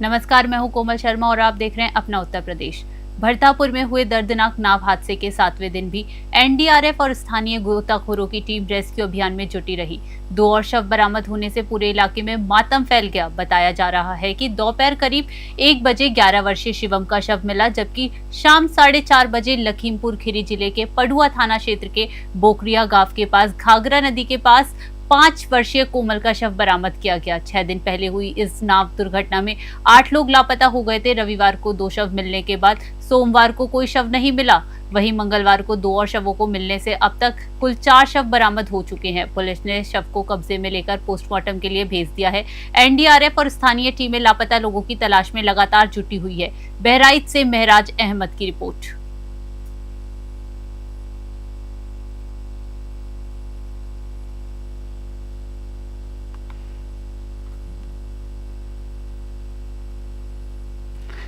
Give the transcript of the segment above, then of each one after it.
नमस्कार, मैं हूं कोमल शर्मा और आप देख रहे हैं अपना उत्तर प्रदेश। भरतापुर में हुए दर्दनाक नाव हादसे के 7वें दिन भी एनडीआरएफ और स्थानीय गोताखोरों की टीम रेस्क्यू अभियान में जुटी रही। 2 और शव बरामद होने से पूरे इलाके में मातम फैल गया। बताया जा रहा है कि दोपहर करीब 1 बजे 11 वर्षीय शिवम का शव मिला, जबकि शाम 4:30 बजे लखीमपुर खीरी जिले के पडुआ थाना क्षेत्र के बोकरिया गांव के पास घाघरा नदी के पास 5 वर्षीय कोमल का शव बरामद किया गया। 6 दिन पहले हुई इस नाव दुर्घटना में 8 लोग लापता हो गए थे। रविवार को 2 शव मिलने के बाद सोमवार को कोई शव नहीं मिला। वहीं मंगलवार को 2 और शवों को मिलने से अब तक कुल 4 शव बरामद हो चुके हैं। पुलिस ने शव को कब्जे में लेकर पोस्टमार्टम के लिए भेज दिया है। एनडीआरएफ और स्थानीय टीमें लापता लोगों की तलाश में लगातार जुटी हुई है। बहराइच से महराज अहमद की रिपोर्ट।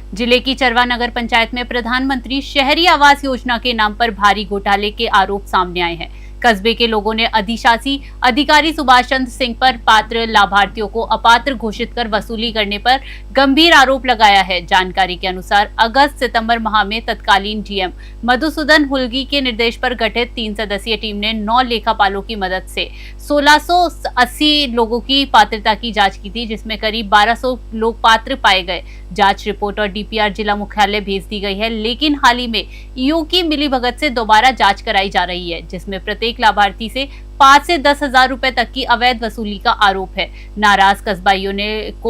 जिले की चरवा नगर पंचायत में प्रधानमंत्री शहरी आवास योजना के नाम पर भारी घोटाले के आरोप सामने आए हैं। कस्बे के लोगों ने अधिशासी अधिकारी सुभाष चंद्र सिंह पर पात्र लाभार्थियों को अपात्र घोषित कर वसूली करने पर गंभीर आरोप लगाया है। जानकारी के अनुसार अगस्त-सितंबर माह में तत्कालीन डीएम मधुसूदन हुलगी के निर्देश पर गठित 3 सदस्यीय टीम ने 9 लेखापालों की मदद से 1680 लोगों की पात्रता की जांच की थी, जिसमें करीब 1200 लोग पात्र पाए गए। जांच रिपोर्ट और डीपीआर जिला मुख्यालय भेज दी गई है, लेकिन हाल ही में ईओ की मिलीभगत से दोबारा जांच कराई जा रही है, जिसमें प्रत्येक लाभार्थी से 5 से 10 हजार रुपए तक की अवैध वसूली का आरोप है। नाराज कस्बाइयों ने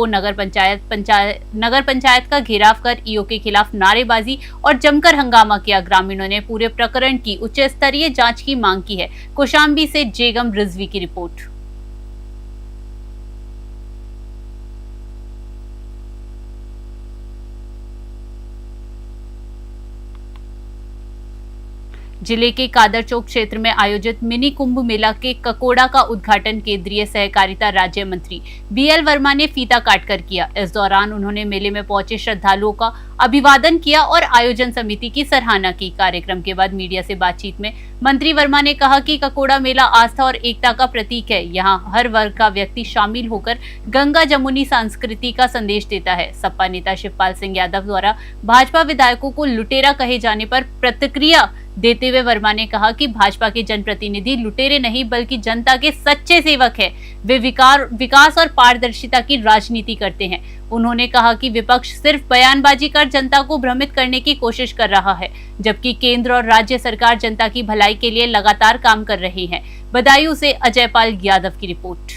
नगर पंचायत का घेराव कर ईओ के खिलाफ नारेबाजी और जमकर हंगामा किया। ग्रामीणों ने पूरे प्रकरण की उच्च स्तरीय जांच की मांग की है। कौशाम्बी से जेगम रिजवी की रिपोर्ट। जिले के कादर चौक क्षेत्र में आयोजित मिनी कुंभ मेला के ककोड़ा का उद्घाटन केंद्रीय सहकारिता राज्य मंत्री बीएल वर्मा ने फीता काटकर किया। इस दौरान उन्होंने मेले में पहुंचे श्रद्धालुओं का अभिवादन किया और आयोजन समिति की सराहना की। कार्यक्रम के बाद मीडिया से बातचीत में मंत्री वर्मा ने कहा कि ककोड़ा मेला आस्था और एकता का प्रतीक है। यहाँ हर वर्ग का व्यक्ति शामिल होकर गंगा जमुनी संस्कृति का संदेश देता है। सपा नेता शिवपाल सिंह यादव द्वारा भाजपा विधायकों को लुटेरा कहे जाने पर प्रतिक्रिया देते हुए वर्मा ने कहा कि भाजपा के जनप्रतिनिधि लुटेरे नहीं बल्कि जनता के सच्चे सेवक हैं। वे विकास और पारदर्शिता की राजनीति करते हैं। उन्होंने कहा कि विपक्ष सिर्फ बयानबाजी कर जनता को भ्रमित करने की कोशिश कर रहा है, जबकि केंद्र और राज्य सरकार जनता की भलाई के लिए लगातार काम कर रही है। बदायूं से अजयपाल यादव की रिपोर्ट।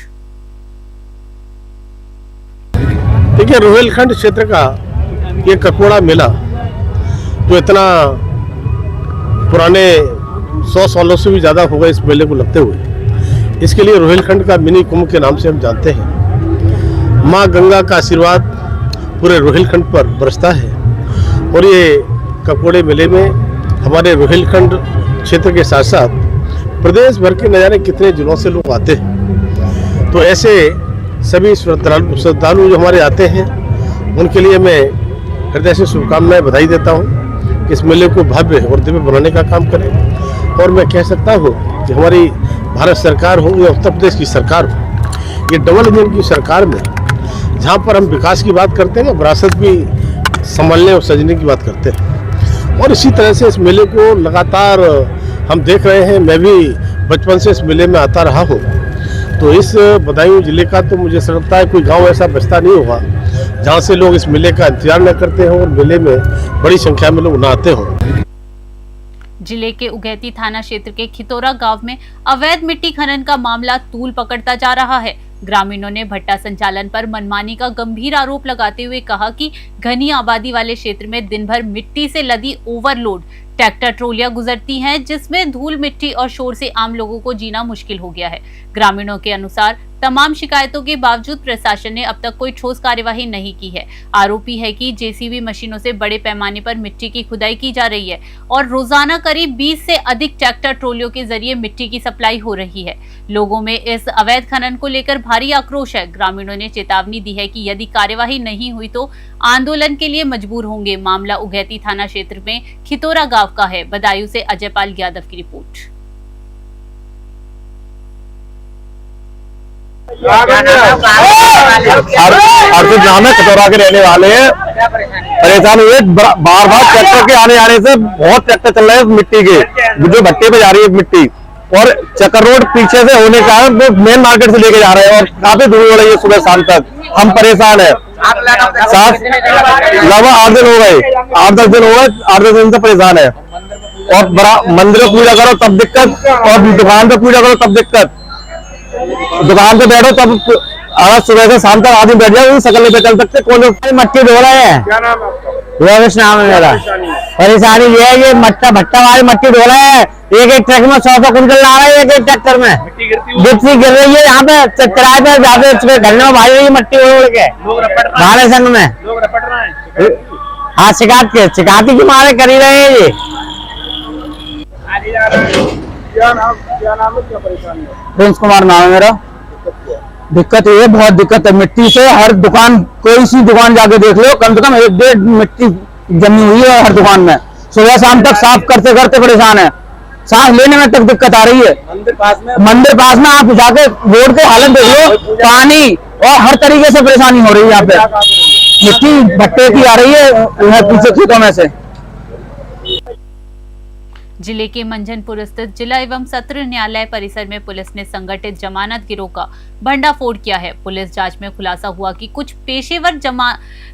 देखिए, रोहिलखंड क्षेत्र का ये ककोड़ा मेला जो इतना पुराने 100 सालों से भी ज़्यादा होगा इस मेले को लगते हुए, इसके लिए रोहिलखंड का मिनी कुंभ के नाम से हम जानते हैं। माँ गंगा का आशीर्वाद पूरे रोहिलखंड पर बरसता है और ये ककोड़े मेले में हमारे रोहिलखंड क्षेत्र के साथ साथ प्रदेश भर के न जाने कितने जिलों से लोग आते हैं। तो ऐसे सभी श्रद्धालु जो हमारे आते हैं उनके लिए मैं हृदय से शुभकामनाएं बधाई देता हूँ। इस मेले को भव्य और दिव्य बनाने का काम करें और मैं कह सकता हूँ कि हमारी भारत सरकार हो या उत्तर प्रदेश की सरकार हो, ये डबल इंजन की सरकार में जहाँ पर हम विकास की बात करते हैं ना, विरासत भी संभालने और सजने की बात करते हैं। और इसी तरह से इस मेले को लगातार हम देख रहे हैं। मैं भी बचपन से इस मेले में आता रहा हूँ। तो इस बदायूं जिले का तो मुझे लगता है कोई गाँव ऐसा बचता नहीं होगा जहाँ से लोग इस मेले का इंतजार न करते हो और मेले में बड़ी संख्या में लोग न आते हो। जिले के उगैती थाना क्षेत्र के खितौरा गांव में अवैध मिट्टी खनन का मामला तूल पकड़ता जा रहा है। ग्रामीणों ने भट्टा संचालन पर मनमानी का गंभीर आरोप लगाते हुए कहा कि घनी आबादी वाले क्षेत्र में दिन भर मिट्टी से लदी ओवरलोड ट्रैक्टर ट्रॉलियां गुजरती हैं, जिसमें धूल मिट्टी और शोर से आम लोगों को जीना मुश्किल हो गया है। ग्रामीणों के अनुसार तमाम शिकायतों के बावजूद प्रशासन ने अब तक कोई ठोस कार्यवाही नहीं की है। आरोपी है कि जेसीबी मशीनों से बड़े पैमाने पर मिट्टी की खुदाई की जा रही है और रोजाना करीब 20 से अधिक ट्रैक्टर ट्रॉलियों के जरिए मिट्टी की सप्लाई हो रही है। लोगों में इस अवैध खनन को लेकर भारी आक्रोश है। ग्रामीणों ने चेतावनी दी है कि यदि कार्यवाही नहीं हुई तो आंदोलन के लिए मजबूर होंगे। मामला उगैती थाना क्षेत्र में खितौरा गांव का है। बदायूं से अजयपाल यादव की रिपोर्ट। अर्जुन नाम है, कटोरा के रहने वाले हैं। परेशान हुए बार बार ट्रैक्टर के आने जाने से, बहुत ट्रैक्टर चल रहे हैं मिट्टी के, जो भट्टे पे जा रही है मिट्टी, और चक्कर रोड पीछे से होने के कारण वो मेन मार्केट से लेके जा रहे हैं और काफी दूर हो रही है सुबह शाम तक। हम परेशान है, लगभग 8 दिन हो गए, 8-10 दिन हो गए, 8-10 दिन से परेशान है। और बड़ा मंदिर में पूजा करो तब दिक्कत, और दुकान पे पूजा करो तब दिक्कत। दुकान पे बैठो तब, अगर सुबह से शाम तक आदमी बैठ जाए सकल नहीं चल सकते। कौन मट्टी धो रहे हैं? क्या नाम है आपका? नाम है मेरा। परेशानी ये है, ये भट्टा वाली मट्टी धो रहे हैं, एक एक ट्रक में 100 कुंटल ला रहे हैं, एक एक ट्रैक्टर में गिट्टी गिर रही है। यहाँ पे किराए पे जाते घर में भाई रही मट्टी उड़ के भाड़े संघ में। हाँ, शिकायत की मारे कर ही रहे हैं ये। क्या नाम है, क्या परेशानी है? प्रिंस कुमार नाम है मेरा। दिक्कत ये है, बहुत दिक्कत है मिट्टी से। हर दुकान, कोई सी दुकान जाके देख लो, कम से कम 1-1.5 मिट्टी जमी हुई है हर दुकान में। सुबह शाम तक साफ करते करते परेशान है, सांस लेने में तक दिक्कत आ रही है। मंदिर पास में आप जाके रोड की हालत देख लो, पानी और हर तरीके से परेशानी हो रही है। यहाँ पे मिट्टी भट्टे की आ रही है पीछे खेतों में से। जिले के मंझनपुर स्थित जिला एवं सत्र न्यायालय परिसर में पुलिस ने संगठित जमानत गिरोह का भंडाफोड़ किया है। पुलिस जांच में खुलासा हुआ कि कुछ पेशेवर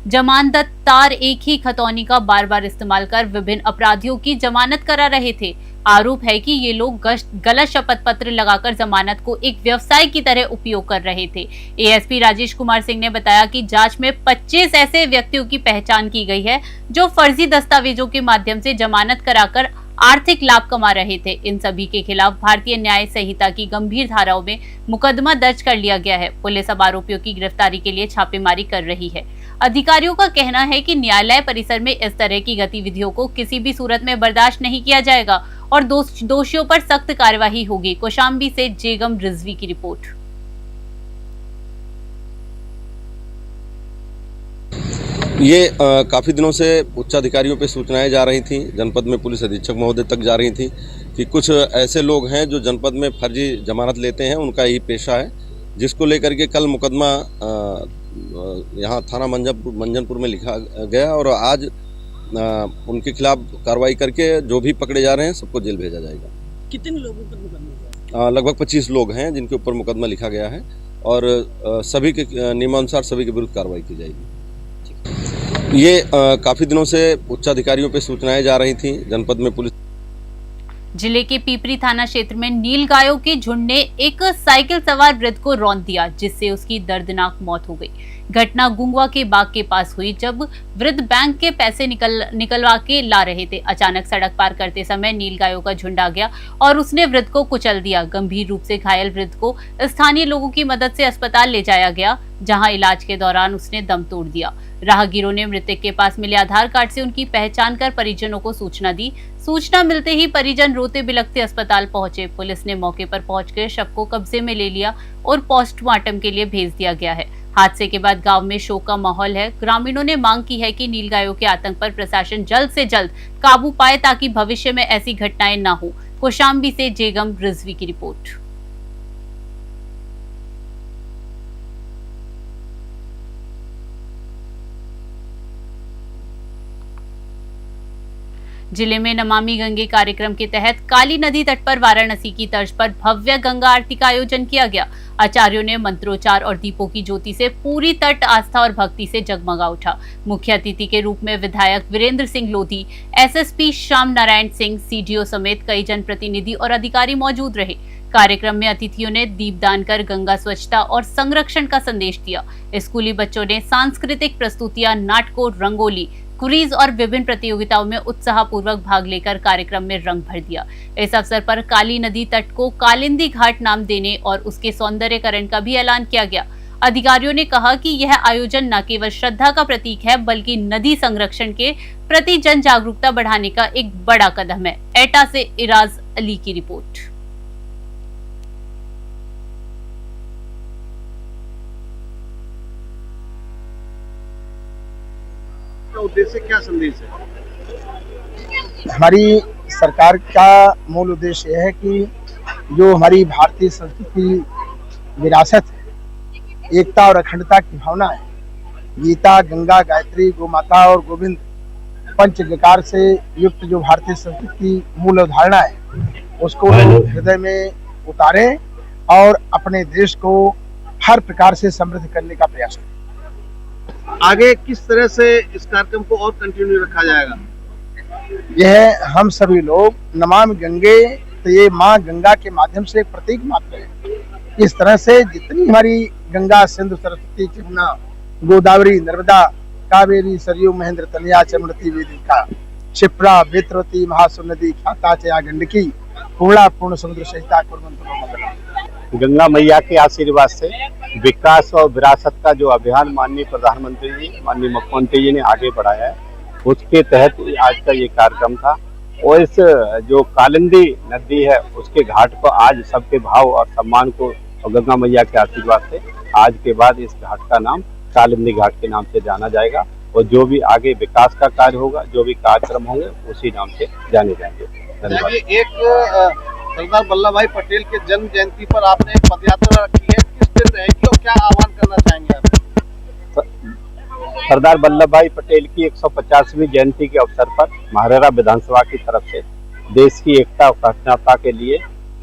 जमानतदार एक ही खतौनी का बार बार इस्तेमाल कर विभिन्न अपराधियों की जमानत करा रहे थे। आरोप है कि ये लोग गलत शपथ पत्र लगाकर जमानत को एक व्यवसाय की तरह उपयोग कर रहे थे। एएसपी राजेश कुमार सिंह ने बताया कि जांच में 25 ऐसे व्यक्तियों की पहचान की गई है जो फर्जी दस्तावेजों के माध्यम से जमानत कराकर आर्थिक लाभ कमा रहे थे। इन सभी के खिलाफ भारतीय न्याय संहिता की गंभीर धाराओं में मुकदमा दर्ज कर लिया गया है। पुलिस अब आरोपियों की गिरफ्तारी के लिए छापेमारी कर रही है। अधिकारियों का कहना है कि न्यायालय परिसर में इस तरह की गतिविधियों को किसी भी सूरत में बर्दाश्त नहीं किया जाएगा और दोषियों पर सख्त कार्यवाही होगी। कौशाम्बी से जेगम रिजवी की रिपोर्ट। ये काफ़ी दिनों से उच्चाधिकारियों पे सूचनाएं जा रही थी, जनपद में पुलिस अधीक्षक महोदय तक जा रही थी कि कुछ ऐसे लोग हैं जो जनपद में फर्जी जमानत लेते हैं, उनका यही पेशा है, जिसको लेकर के कल मुकदमा यहाँ थाना मंझनपुर में लिखा गया और आज उनके खिलाफ कार्रवाई करके जो भी पकड़े जा रहे हैं सबको जेल भेजा जाएगा। कितने लोगों पर मुकदमा? लगभग 25 लोग हैं जिनके ऊपर मुकदमा लिखा गया है और सभी के नियमानुसार सभी के विरुद्ध कार्रवाई की जाएगी। ये काफ़ी दिनों से उच्चाधिकारियों पे सूचनाएं जा रही थी, जनपद में पुलिस। जिले के पीपरी थाना क्षेत्र में नील गायों के झुंड ने एक साइकिल सवार वृद्ध को रौंद दिया, जिससे उसकी दर्दनाक मौत हो गई। घटना गुंगवा के बाग के पास हुई, जब वृद्ध बैंक के पैसे निकलवा के ला रहे थे। अचानक सड़क पार करते समय नील गायों का झुंड आ गया और उसने वृद्ध को कुचल दिया। गंभीर रूप से घायल वृद्ध को स्थानीय लोगों की मदद से अस्पताल ले जाया गया, जहां इलाज के दौरान उसने दम तोड़ दिया। राहगीरों ने मृतक के पास मिले आधार कार्ड से उनकी पहचान कर परिजनों को सूचना दी। सूचना मिलते ही परिजन रोते बिलखते अस्पताल पहुंचे। पुलिस ने मौके पर पहुंचकर शव को कब्जे में ले लिया और पोस्टमार्टम के लिए भेज दिया गया है। हादसे के बाद गांव में शोक का माहौल है। ग्रामीणों ने मांग की है कि नीलगायों के आतंक पर प्रशासन जल्द से जल्द काबू पाए ताकि भविष्य में ऐसी घटनाएं न हो। कौशाम्बी से जेगम रिजवी की रिपोर्ट। जिले में नमामि गंगे कार्यक्रम के तहत काली नदी तट पर वाराणसी की तर्ज पर भव्य गंगा आरती का आयोजन किया गया। आचार्यों ने मंत्रोच्चार और दीपों की ज्योति से पूरी तट आस्था और भक्ति से जगमगा उठा। मुख्य अतिथि के रूप में विधायक वीरेंद्र सिंह लोधी, एसएसपी श्याम नारायण सिंह, सीडीओ समेत कई जनप्रतिनिधि और अधिकारी मौजूद रहे। कार्यक्रम में अतिथियों ने दीपदान कर गंगा स्वच्छता और संरक्षण का संदेश दिया। स्कूली बच्चों ने सांस्कृतिक प्रस्तुतियां, नाटकों, रंगोली, क्विज और विभिन्न प्रतियोगिताओं में उत्साहपूर्वक भाग लेकर कार्यक्रम में रंग भर दिया। इस अवसर पर काली नदी तट को कालिंदी घाट नाम देने और उसके सौंदर्यकरण का भी ऐलान किया गया। अधिकारियों ने कहा कि यह आयोजन न केवल श्रद्धा का प्रतीक है, बल्कि नदी संरक्षण के प्रति जन जागरूकता बढ़ाने का एक बड़ा कदम है। एटा से इराज अली की रिपोर्ट। उद्देश्य क्या संदेश है? हमारी सरकार का मूल उद्देश्य यह है कि जो हमारी भारतीय संस्कृति विरासत है एकता और अखंडता की भावना है। गीता, गंगा, गायत्री, गोमाता और गोविंद पंच विकार से युक्त जो भारतीय संस्कृति की मूल अवधारणा है उसको लोग हृदय में उतारें और अपने देश को हर प्रकार से समृद्ध करने का प्रयास करें। आगे किस तरह से इस कार्यक्रम को और कंटिन्यू रखा जाएगा? यह हम सभी लोग नमामि गंगे, तो ये माँ गंगा के माध्यम से एक प्रतीक मात्र है। इस तरह से जितनी हमारी गंगा, सिंधु, सरस्वती, यमुना, गोदावरी, नर्मदा, कावेरी, सरयू, महेंद्र, तनया, चमड़ती, वेदिका, क्षिप्रा, वेत्रवती, महासु नदी, ख्याता चया, गंडकी, पूर्णा, पूर्ण समुद्र सहिता गंगा मैया के आशीर्वाद से विकास और विरासत का जो अभियान माननीय प्रधानमंत्री जी, माननीय मुख्यमंत्री जी ने आगे बढ़ाया है, उसके तहत आज का ये कार्यक्रम था। और इस जो कालिंदी नदी है उसके घाट पर आज सबके भाव और सम्मान को और गंगा मैया के आशीर्वाद से आज के बाद इस घाट का नाम कालिंदी घाट के नाम से जाना जाएगा। और जो भी आगे विकास का कार्य होगा, जो भी कार्यक्रम होंगे उसी नाम से जाने जाएंगे। धन्यवाद। एक सरदार वल्लभ भाई पटेल के जन्म जयंती पर आपने एक पदयात्रा रखी है, किस दिन रहेगी और क्या आह्वान करना चाहेंगे आप? सरदार वल्लभ भाई पटेल की 150वीं जयंती के अवसर पर महाराणा विधानसभा की तरफ से देश की एकता और अखंडता के लिए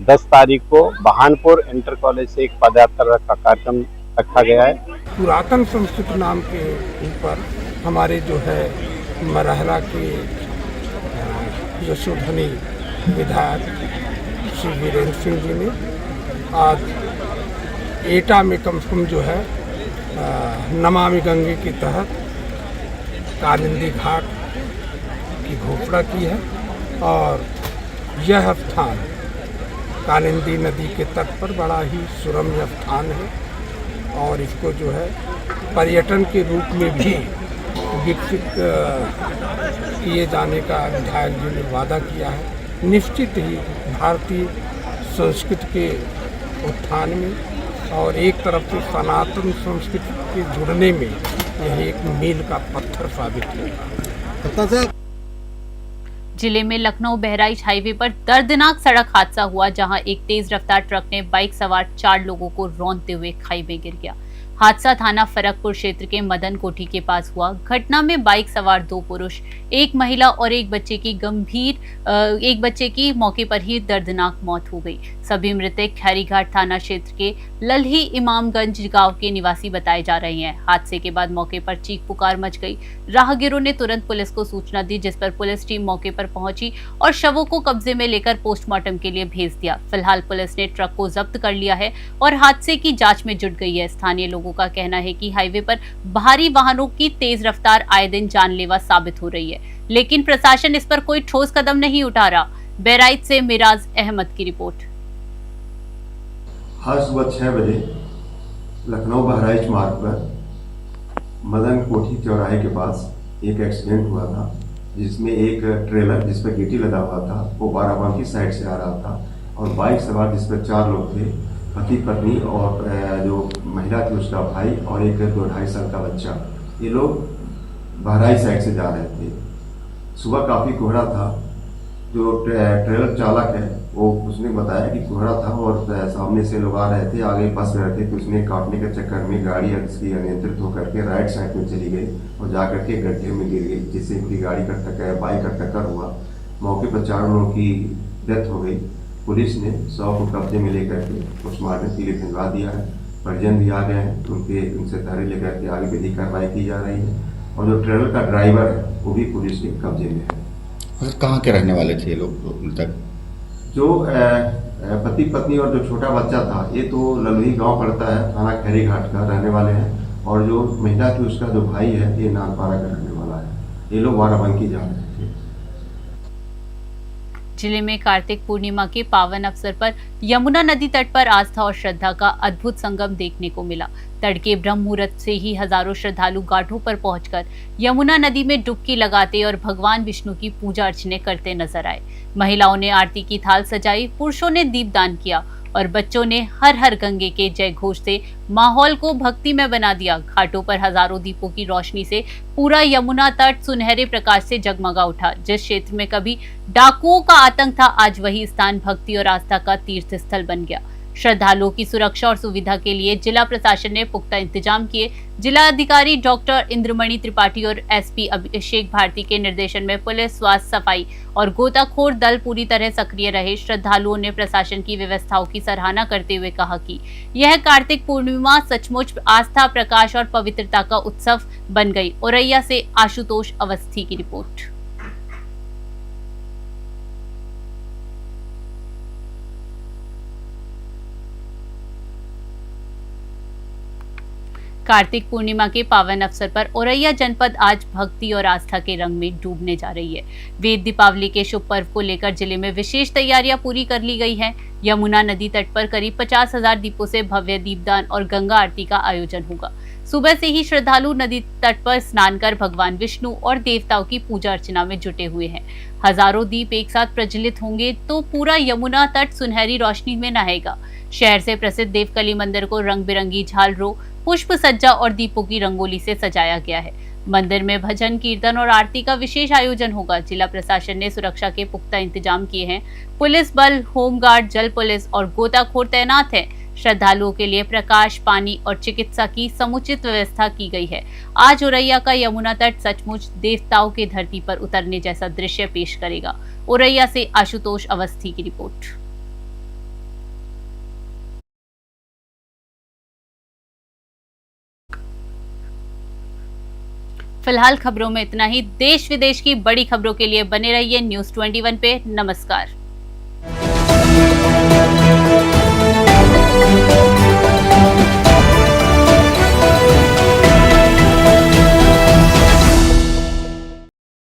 10 तारीख को बहानपुर इंटर कॉलेज से एक पदयात्रा का कार्यक्रम रखा गया है। पुरातन संस्कृत नाम के ऊपर हमारे जो है मरहरा के यशोधनी विधायक श्री वीरेंद्र सिंह जी ने आज एटा में कम से कम जो है नमामि गंगे के तहत कालिंदी घाट की घोषणा की है। और यह स्थान कालिंदी नदी के तट पर बड़ा ही सुरम्य स्थान है और इसको जो है पर्यटन के रूप में भी विकसित किए जाने का विधायक जी ने वादा किया है। निश्चित ही भारतीय संस्कृति के उत्थान में और एक तरफ से सनातन संस्कृति के जुड़ने में यह एक मील का पत्थर साबित होगा। जिले में लखनऊ बहराइच हाईवे पर दर्दनाक सड़क हादसा हुआ, जहां एक तेज रफ्तार ट्रक ने बाइक सवार 4 लोगों को रौंदते हुए खाई में गिर गया। हादसा थाना फरकपुर क्षेत्र के मदन कोठी के पास हुआ। घटना में बाइक सवार 2 पुरुष, 1 महिला और एक बच्चे की मौके पर ही दर्दनाक मौत हो गई। सभी मृतक खैरीघाट थाना क्षेत्र के लल्ही इमामगंज गांव के निवासी बताए जा रहे हैं। हादसे के बाद मौके पर चीख पुकार मच गई। राहगीरों ने तुरंत पुलिस को सूचना दी, जिस पर पुलिस टीम मौके पर पहुंची और शवों को कब्जे में लेकर पोस्टमार्टम के लिए भेज दिया। फिलहाल पुलिस ने ट्रक को जब्त कर लिया है और हादसे की जांच में जुट गई है। स्थानीय लोगों का कहना है कि हाईवे पर भारी वाहनों की तेज रफ्तार आए दिन जानलेवा साबित हो रही है, लेकिन प्रशासन इस पर कोई ठोस कदम नहीं उठा रहा। बहराइच से मिराज अहमद की रिपोर्ट। आज सुबह 6 बजे लखनऊ बहराइच मार्ग पर मदन कोठी चौराहे के पास एक एक्सीडेंट हुआ था, जिसमें एक ट्रेलर जिस पर गिट्टी लगा हुआ था वो बाराबंकी साइड से आ रहा था और बाइक सवार जिस पर 4 लोग थे, पति पत्नी और जो महिला थी उसका भाई और एक 2-2.5 साल का बच्चा। ये लोग बहराइच साइड से जा रहे थे। सुबह काफ़ी कोहरा था। जो ट्रेलर चालक है वो उसने बताया कि कोहरा था और सामने से लोग आ रहे थे, आगे बस में रहते, तो उसने काटने के चक्कर में गाड़ी उसकी अनियंत्रित होकर के राइट साइड में चली गई और जाकर के गड्ढे में गिर गई, जिससे उनकी गाड़ी का बाइक का टक्कर हुआ। मौके पर 4 लोगों की डेथ हो गई। पुलिस ने 100 को कब्जे में लेकर के पोस्टमार्टम के लिए भिजवा दिया है। परिजन भी आ गए हैं, उनसे धैर्य लेकर के आगे विधिक कार्रवाई की जा रही है और जो ट्रेलर का ड्राइवर है वो भी पुलिस के कब्जे में है। कहाँ के रहने वाले थे ये लोग तक? जो पति पत्नी और जो छोटा बच्चा था ये तो ललही गांव पड़ता है, थाना खैरीघाट का रहने वाले हैं और जो महिला थी उसका जो भाई है ये नानपारा का रहने वाला है। ये लोग बाराबंकी जा रहे थे। जिले में कार्तिक पूर्णिमा के पावन अवसर पर यमुना नदी तट पर आस्था और श्रद्धा का अद्भुत संगम देखने को मिला। तड़के ब्रह्म मुहूर्त से ही हजारों श्रद्धालु घाटों पर पहुंचकर यमुना नदी में डुबकी लगाते और भगवान विष्णु की पूजा अर्चना करते नजर आए। महिलाओं ने आरती की थाल सजाई, पुरुषों ने दीपदान किया और बच्चों ने हर हर गंगे के जय घोष से माहौल को भक्ति में बना दिया। घाटों पर हजारों दीपों की रोशनी से पूरा यमुना तट सुनहरे प्रकाश से जगमगा उठा। जिस क्षेत्र में कभी डाकुओं का आतंक था, आज वही स्थान भक्ति और आस्था का तीर्थ स्थल बन गया। श्रद्धालुओं की सुरक्षा और सुविधा के लिए जिला प्रशासन ने पुख्ता इंतजाम किए। जिला अधिकारी डॉक्टर इंद्रमणि त्रिपाठी और एसपी अभिषेक भारती के निर्देशन में पुलिस, स्वास्थ्य, सफाई और गोताखोर दल पूरी तरह सक्रिय रहे। श्रद्धालुओं ने प्रशासन की व्यवस्थाओं की सराहना करते हुए कहा कि यह कार्तिक पूर्णिमा सचमुच आस्था, प्रकाश और पवित्रता का उत्सव बन गई। औरैया से आशुतोष अवस्थी की रिपोर्ट। कार्तिक पूर्णिमा के पावन अवसर पर औरैया जनपद आज भक्ति और आस्था के रंग में डूबने जा रही है। वेद दीपावली के शुभ पर्व को लेकर जिले में विशेष तैयारियां पूरी कर ली गई हैं। यमुना नदी तट पर करीब 50,000 दीपों से भव्य दीपदान और गंगा आरती का आयोजन होगा। सुबह से ही श्रद्धालु नदी तट पर स्नान कर भगवान विष्णु और देवताओं की पूजा अर्चना में जुटे हुए हैं। हजारों दीप एक साथ प्रज्वलित होंगे तो पूरा यमुना तट सुनहरी रोशनी में नहाएगा। शहर से प्रसिद्ध देवकली मंदिर को रंग बिरंगी झालरों, पुष्प सज्जा और दीपों की रंगोली से सजाया गया है। मंदिर में भजन, कीर्तन और आरती का विशेष आयोजन होगा। जिला प्रशासन ने सुरक्षा के पुख्ता इंतजाम किए हैं। पुलिस बल, होमगार्ड, जल पुलिस और गोताखोर तैनात है। श्रद्धालुओं के लिए प्रकाश, पानी और चिकित्सा की समुचित व्यवस्था की गई है। आज औरैया का यमुना तट सचमुच देवताओं के धरती पर उतरने जैसा दृश्य पेश करेगा। औरैया से आशुतोष अवस्थी की रिपोर्ट। फिलहाल खबरों में इतना ही। देश विदेश की बड़ी खबरों के लिए बने रहिए News 21 पे। नमस्कार।